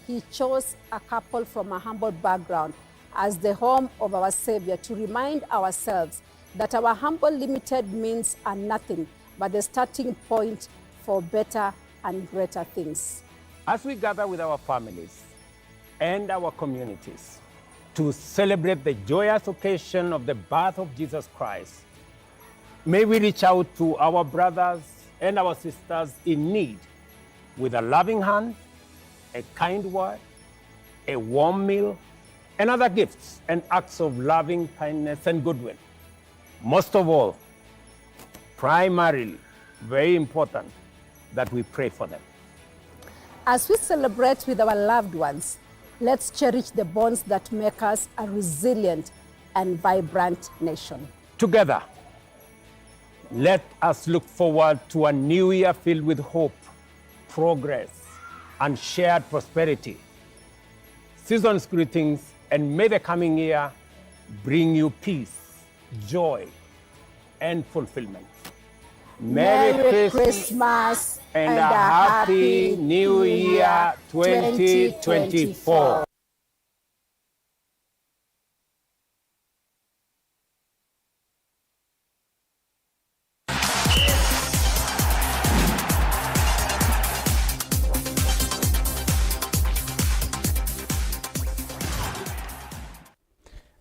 He chose a couple from a humble background as the home of our Savior to remind ourselves that our humble, limited means are nothing but the starting point for better and greater things. As we gather with our families and our communities to celebrate the joyous occasion of the birth of Jesus Christ, may we reach out to our brothers and our sisters in need with a loving hand, a kind word, a warm meal, and other gifts and acts of loving kindness and goodwill. Most of all, primarily, very important, that we pray for them. As we celebrate with our loved ones, let's cherish the bonds that make us a resilient and vibrant nation. Together, let us look forward to a new year filled with hope, progress, and shared prosperity. Season's greetings, and may the coming year bring you peace, joy, and fulfillment. Merry Christmas and a Happy New Year 2024.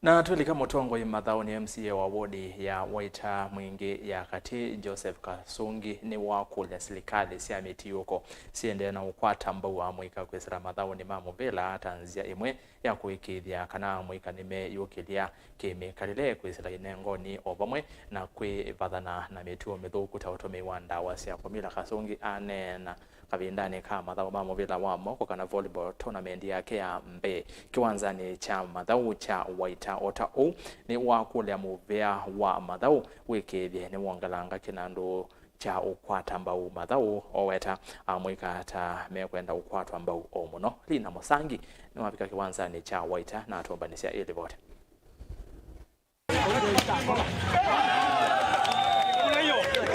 Na tulika Mutongo Mathau ni MCA wa wodi ya Waita mwingi ya kati Joseph Kasungi ni wakule serikali cia mitiyuko siende na ukwata mbau wa mwika kwesera Mathau ni mamuvela tanzia imwe ya kuikithia kana mwika nime yukilia kimikalile kwesera inengoni obamwe na kwivathana na mituo mithuku ta utumi wa ndawa cia kumila. Kasungi anena kavindane ka Mathau mamuvela wa moko kana volleyball tournament yake ya mbe kiwanzani cha Mathau cha Waita ota o ni wakule muvea wa Mathau wikithie ni wongalanga kinandu cha ukwata mbau Mathau oweta amwika ta mekwenda ukwatwa mbau omuno. Lina Musangi ni wapika kiwanzani cha Waita na atombanisia ili vote.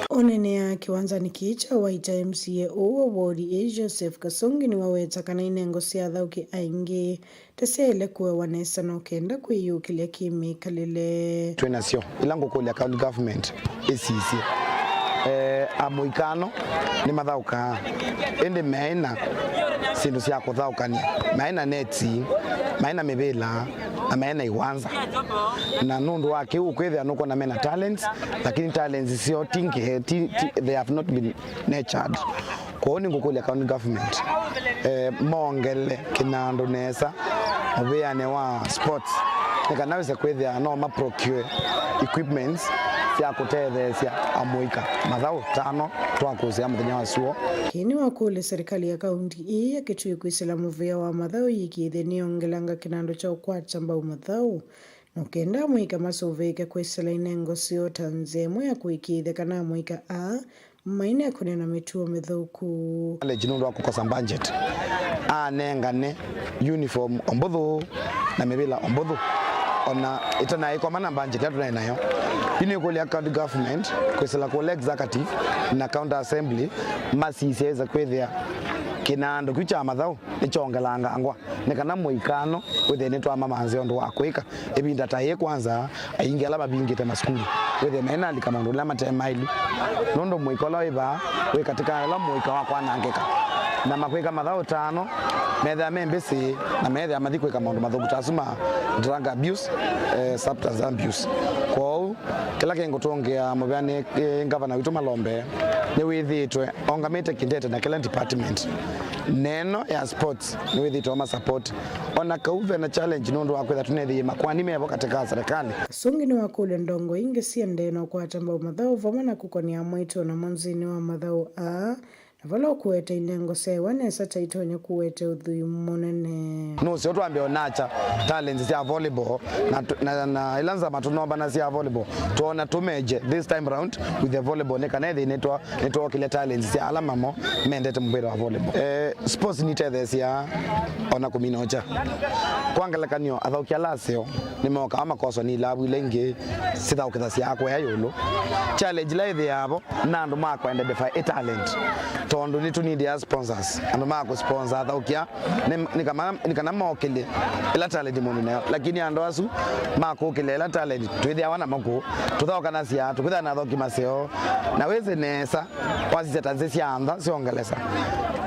Onene ya kiwanzani kicha Waita MCA uwa wodi Joseph Kasungi ni waweta kana inengo cia thauki aingi tesele kuwe wanesa no kenda kwiyukilia kimikalile twenasio ilango kulia county government esisi amoikano ni mathauka ende meina sindu cia kuthaukania maina neti maina mibila na maina iwanza na nundu wake ukwethia nuko na mena talents lakini talents sio tinke they have not been nurtured kwa ni ngukulia county government mongele kinando nesa obeane wa sports nikanaweza kwethia no ma procure equipments cia kutethecia amuika mathau 5 twakusia muthenya wa suo kini wakule serikali ya kaunti hii yakitui kwisila muvea wa mathau yikitheni ongelanga kinando cha ukwata mbau mathau nokenda muika masuveke kwisila inengo sio tanzemwe ya kuikithe kana muika maine kunena mituo mithuku ale jinundu wa kukosa budget nengane uniform ombothu na mibila ombothu ona itana iko mana budget ya tunayo ini kulia county government kwisila kule executive na county assembly masisieza kwethia kinando kicha mathau nichongelanga angwa nikana muikano withene twa mamanze ondo akwika ebinda taye kwanza aingela mabingite maskuli withe mena likamondo la matemailu nondo muikola iba we katika la muika wa kwanangeka na makwika mathau 5 metha membesi na metha mathiko ikamondo mathuku tasuma drug abuse substance abuse kwa kila kengo tongea mubane governor witu Malombe ni withitwe ongamete kindete na kila department neno ya sports ni withitwe ma support ona kauve na challenge nondo wakwetha tunethi makwani mevo katika serikali sungi ni wakule ndongo inge siende no kwatamba mathau vamana kukonia mwito na monzini wa mathau navala kuwete inengo sewa nesa taitonya kuwete uthui munene no sio tuambie onacha talents ya volleyball na ilanza matunomba na sia volleyball tuona tumeje this time round with the volleyball nekanethe netwa kile talents ya alamamo mendete mpira wa volleyball sports ni tethesia ona kuminocha kwangelekanio athaukia lasio nimeoka amakoso ni labu ilenge sithaukitha cia kwa yolo challenge la yabo na ndo makwa identify talent tondo ni tunidi ya sponsors ando mako sponsor athaukia nikana mokele ila talent munene lakini ando asu mako kele ila talent twithia awana mako tuthauka na cia tukwitha na thoki maseo na weze nesa kwazisa tanzania anda siongelesa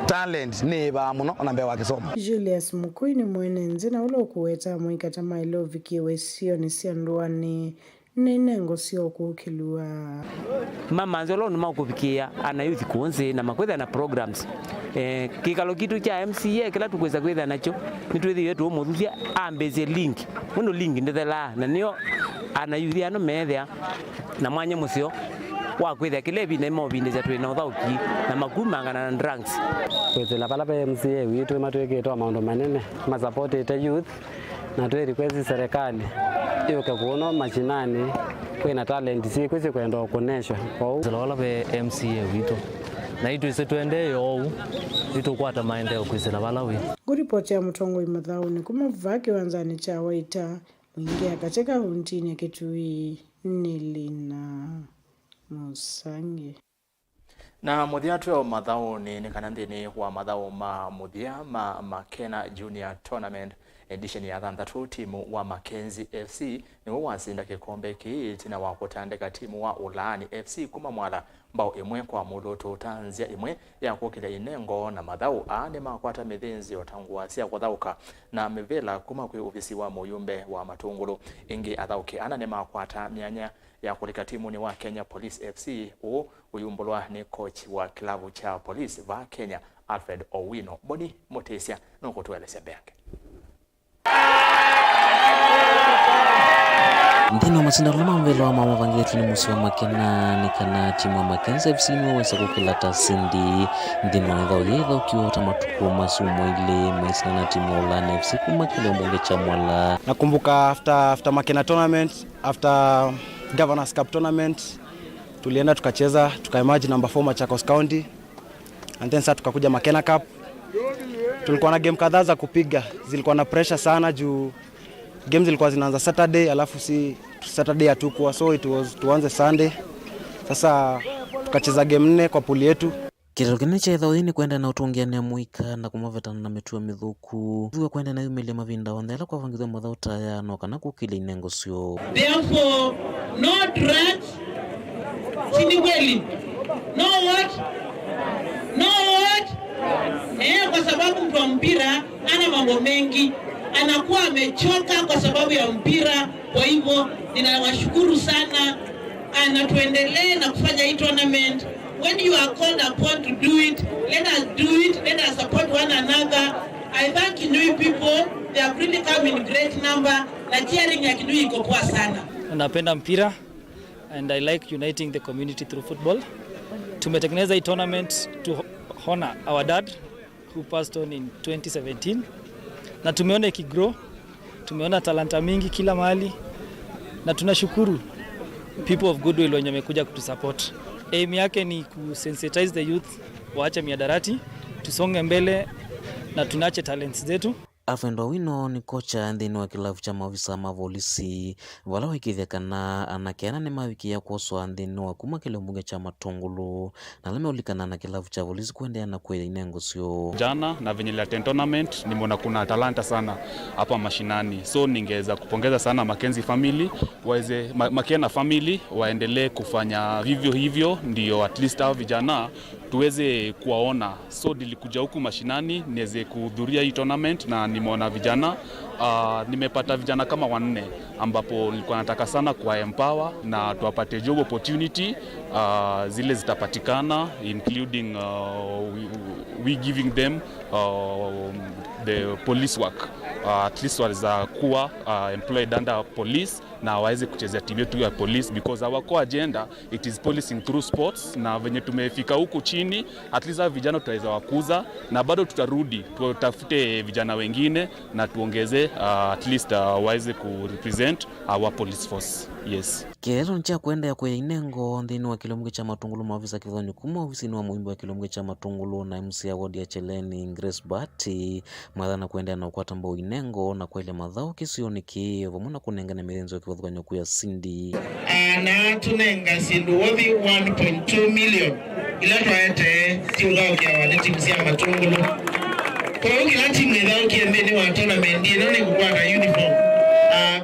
talent ni ba muno na mbewa kisomo Julius Mukui ni mwenenzi na ulo kuweta mwikata mailo vikiwe sio ni sianduani nengo sio kukilua mama nzolo no makubikia ana youth kunze na makwetha na programs kikalo kitu cha MCA kila tukweza kwetha nacho nitwethi yetu omuthia ambeze link muno link ndethela na nio ana youth ano methia na mwanya musio wa kwetha kilebi na mo binde za twena uthauki na makumangana na drugs kwethela pala pa MCA witu matweketwa maundu manene ma support youth na twe request serikali iyo kakuono machinani kwina talent si kwese kwenda kuonesha kwa zalola be MCA witu na itu ise twende yo witu kwata maendeleo kwise Malawi kuripoti ya mtongo imathau ni kumavaki wanzani cha waita mwingia katika huntini ya kitui nilina Musangi na muthia twa mathau ni kana ndini wa mathau ma muthia ma Kena Junior Tournament edition ya 3 timu wa Mackenzie FC ni wasinda kikombe kiti na wakutandika timu wa Ulani FC kuma mwala mbao imwe kwa muloto tanzia imwe ya kukila inengo na mathau ni makwata mithinzi otangwa cia kuthauka na mivela kuma kwi ofisi wa muyumbe wa matungulu ingi athauki ana ni makwata myanya ya kulika timu ni wa Kenya Police FC uyumbulwa ni coach wa klabu cha Police va Kenya Alfred Owino Boni Motesia no kutueleza yake Ndino masinda lama mbele wa mama vangetu ni musi wa Makena nikana timu wa Mackenzie FC mwesa kukilata sindi ndino edha ukiwa tamatuku masumo ile maisina na timu wa Ulani FC kumakile mbonge cha mwala. Nakumbuka after Makena tournament, after Governors Cup tournament tulienda tukacheza tukaemerge number 4 Machakos County and then sasa tukakuja Makena Cup. Tulikuwa na game kadhaa za kupiga, zilikuwa na pressure sana juu games zilikuwa zinaanza Saturday alafu si Saturday hatukuwa, so tuanze Sunday. Sasa tukacheza game 4 kwa pool yetu. Kile kinacho idhaini kwenda na utungiania muika na kumavetana na metua mithuku tuwe kwenda na yumele mavinda wandela kwa vangitho mathauta ya noka na kukile inengo sio. Therefore no drugs chini weli no what Kwa sababu mtu wa mpira ana mambo mengi, anakuwa amechoka kwa sababu ya mpira. Kwa hivyo ninawashukuru sana, na tuendelee na kufanya hii tournament. When you are called upon to do it, let us do it, let us support one another. I thank Kinui people, they have really come in great number. Na cheering ya Kinui iko poa sana. Napenda mpira and I like uniting the community through football. Tumetengeneza hii tournament to honor our dad who passed on in 2017. Na tumeona ikigrow, tumeona talanta mingi kila mahali, na tunashukuru people of goodwill wenye wamekuja kutusupport. Aim yake ni kusensitize the youth, waache miadarati, tusonge mbele na tunache talents zetu. Alfredo Wino ni kocha ndini wa kilafu cha maafisa mavolisi wala wikithekana anakiana ni mawiki ya kuoswa ndini wa kuma kile mbunge cha Matungulu na lameulikana na kilafu cha volisi kuendea na kwe inengo sio jana na venye la tournament nimeona kuna talanta sana hapa mashinani, so ningeweza kupongeza sana Mackenzie family waweze Makena family waendelee kufanya vivyo hivyo, ndio at least hao vijana tuweze kuwaona. So nilikuja huku mashinani niweze kuhudhuria hii tournament na nimeona vijana, nimepata vijana kama 4 ambapo nilikuwa nataka sana kuwa empower na tuwapate job opportunity zile zitapatikana, including we giving them the police work, at least waweza kuwa employed under police na waweze kuchezea timu yetu ya police, because our core agenda it is policing through sports. Na venye tumefika huku chini, at least vijana tutaweza wakuza na bado tutarudi tutafute vijana wengine na tuongeze at least waweze ku represent our police force. Yes. Kielezo ncha kuenda ya kwe inengo ndini wa kilombwe cha Matungulu maafisa kithoni kuma ofisini wa muimbo wa kilombwe cha Matungulu na MC ya wadi ya Cheleni Grace Bati madhana kuenda na ukwata mbao inengo na kwa ile madhao kisioni kiyo muna kunenga na mirenzo ya kiwadhu kanyoku ya Cindy na tunenga sindu wathi 1.2 million ila tuwaete tiudhao kia wadeti msia Matungulu kwa huki lati mwedhao kia mbeni wa tournament ino ni kukwata uniform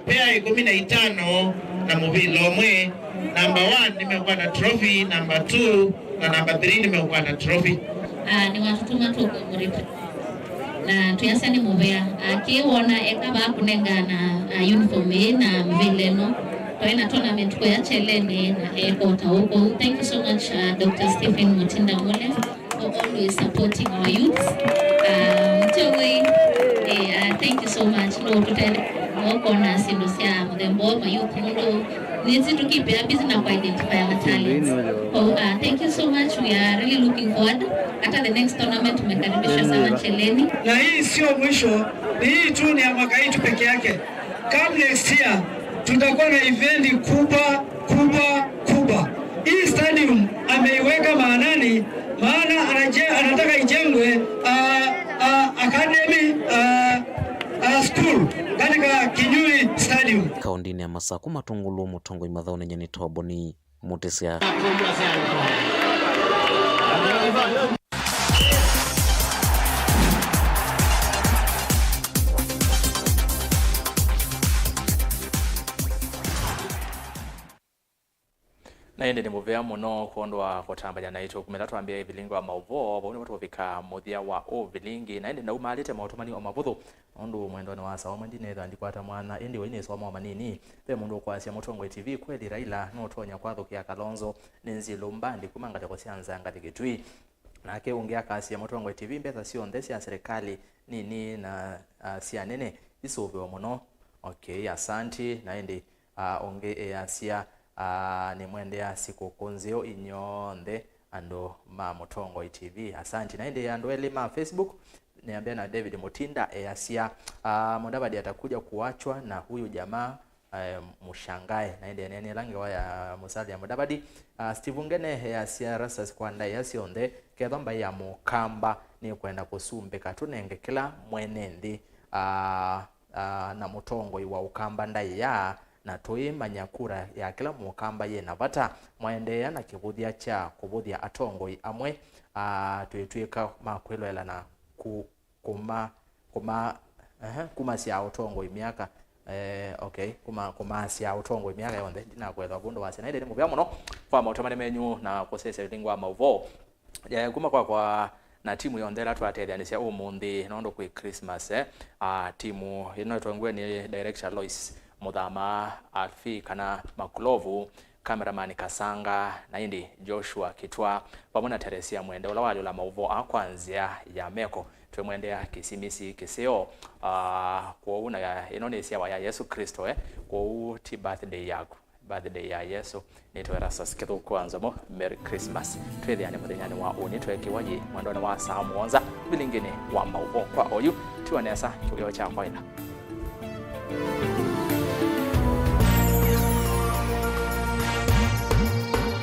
pea 15 na Mauvoo mwe number 1 nimekuwa na trophy, number 2 na number 3 nimekuwa na trophy. Ni watutuma tu kumuripa na tuyasani Mauvoo akiona ekaba kunenga na uniform na mvileno kwa tournament kwa ya Cheleni na ekota huko. Thank you so much Dr. Stephen Mutinda Mole for always supporting our youth. Thank you so much. No tutele kona sindo sia mdembo ma youth mundo needs to keep busy na identify our talents. Thank you so much. We are really looking forward hata the next tournament tumekaribisha sana Cheleni. Na hii sio mwisho, hii tu ni ya mwaka hii peke yake. Come next year tutakuwa na event kubwa. Hii stadium ameiweka maanani, maana anataka ijengwe academy school katika Kinui Stadium. Kaundini ya Masaku Matungulu mutongo imadhao nenye ni Toboni Mutesia. Na ende ni muvea muno kuondwa kutambanya na ito kumela tuambia Vilingi wa Mauvoo wabuni watu wafika muthia wa Vilingi na ende na umalite mautumani wa mavuthu ondu mwendo ni wasa wa mandine ndo andikwata mwana endi wa ineso wa manini pe mundu kwa asia Mutongwe TV kweli Raila no tonya kwa thukia Kalonzo ninzilo mbandi kumangata kwa sianza ngati kitui na ke ungea kasi ya Mutongwe TV mbeza sio ndesi ya serikali nini na sia nene isove wa muno. Okay, asante na ende onge asia ni mwendea siku kunzio inyonde ando ma Mutongwe TV. Asante na ende ando elima Facebook niambia na David Mutinda asia Mudavadi atakuja kuachwa na huyu jamaa mushangae na ende nene lange wa ya musali ya Mudavadi. Steve Ngene asia ERASTUS kwa ndai yasionde kethomba ya mukamba ni kwenda kusumbe katunenge kila mwenendi na Mutongwe wa ukamba ndai ya na toi manyakura ya kila mukamba ye na bata mwaendea na kibuthia cha kubuthia Atongwe amwe tuitwika makwelo ela na kuma sia Atongwe miaka okay kuma sia Atongwe miaka yonde dina kwelo bundu wase na ile ni muvya muno kwa mautamani menyu na kusese Vilingi wa Mauvoo ya kuma kwa na timu yondera twatethanisia umuthi nondo kwi Christmas timu ino twangwe ni director Lois Muthama Alfi kana Makulovu cameraman Kasanga na indi Joshua Kitwa pamoja na Teresia Mwende ula wali la Mauvoo akwanzia ya meko twemwendea kisimisi kiseo kwa una ya Indonesia wa ya Yesu Kristo kwa uti birthday ya Yesu nitwa ERASTUS kithuku NZOMO. Merry Christmas twethiane muthenyani wa uni twekiwaji mwandone wa saa muonza Vilingi wa Mauvoo kwa oyu tuanesa kiulio cha kwaina.